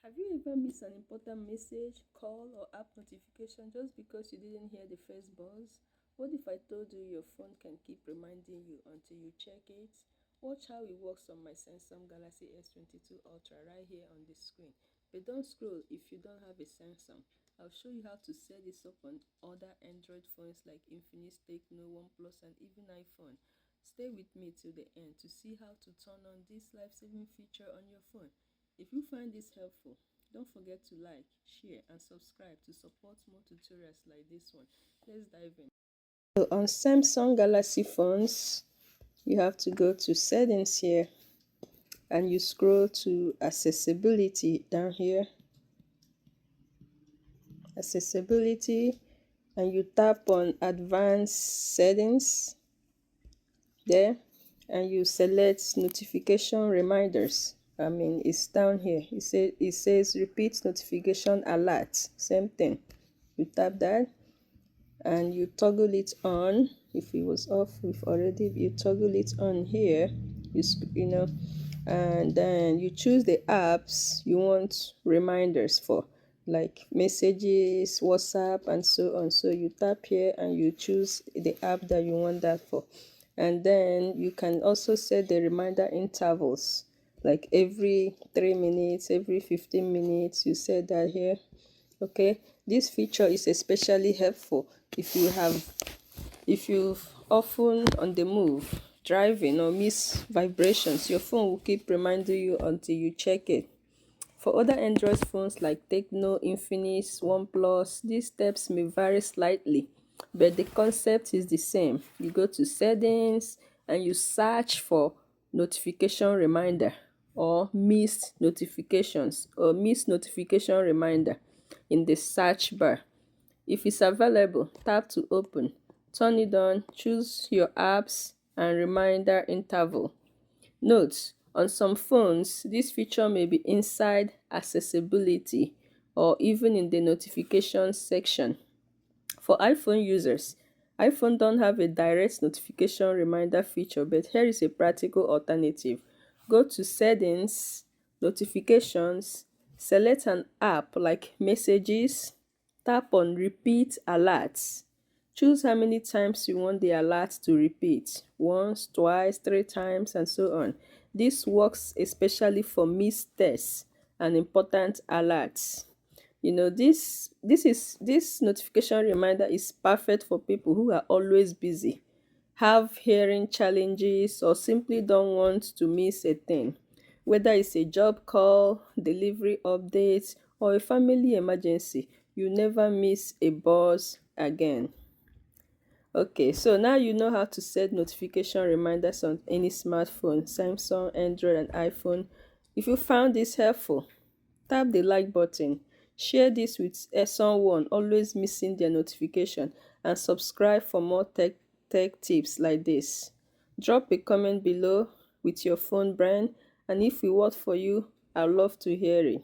Have you ever missed an important message, call, or app notification just because you didn't hear the first buzz? What if I told you your phone can keep reminding you until you check it? Watch how it works on my Samsung Galaxy S22 Ultra right here on the screen. But don't scroll if you don't have a Samsung. I'll show you how to set this up on other Android phones like Infinix, Tecno, OnePlus, and even iPhone. Stay with me till the end to see how to turn on this life-saving feature on your phone. If you find this helpful, don't forget to like, share, and subscribe to support more tutorials like this one. Let's dive in. So on Samsung Galaxy phones, you have to go to settings here and you scroll to accessibility down here. Accessibility, and you tap on advanced settings there, and you select notification reminders. It's down here. It says repeat notification alert. Same thing. You tap that and you toggle it on. If it was off, you toggle it on here. And then you choose the apps you want reminders for, like messages, WhatsApp, and so on. So you tap here and you choose the app that you want that for. And then you can also set the reminder intervals, like every 3 minutes, every 15 minutes. You set that here. Okay, this feature is especially helpful if you've often on the move, driving, or miss vibrations. Your phone will keep reminding you until you check it. For other Android phones like Tecno, Infinix, OnePlus, these steps may vary slightly, but the concept is the same. You go to settings and you search for notification reminder or missed notifications or missed notification reminder in the search bar. If it's available, tap to open, turn it on, choose your apps and reminder interval. Note, on some phones, this feature may be inside accessibility or even in the notifications section. For iPhone users, iPhone don't have a direct notification reminder feature, but here is a practical alternative. Go to settings, notifications, select an app like messages, tap on repeat alerts. Choose how many times you want the alert to repeat, once, twice, 3 times, and so on. This works especially for missed tests and important alerts. This notification reminder is perfect for people who are always busy, have hearing challenges, or simply don't want to miss a thing. Whether it's a job call, delivery update, or a family emergency, you never miss a buzz again. Okay, so now you know how to set notification reminders on any smartphone, Samsung, Android, and iPhone. If you found this helpful, tap the like button, share this with someone always missing their notification, and subscribe for more tech tips like this. Drop a comment below with your phone brand, and if it worked for you, I'd love to hear it.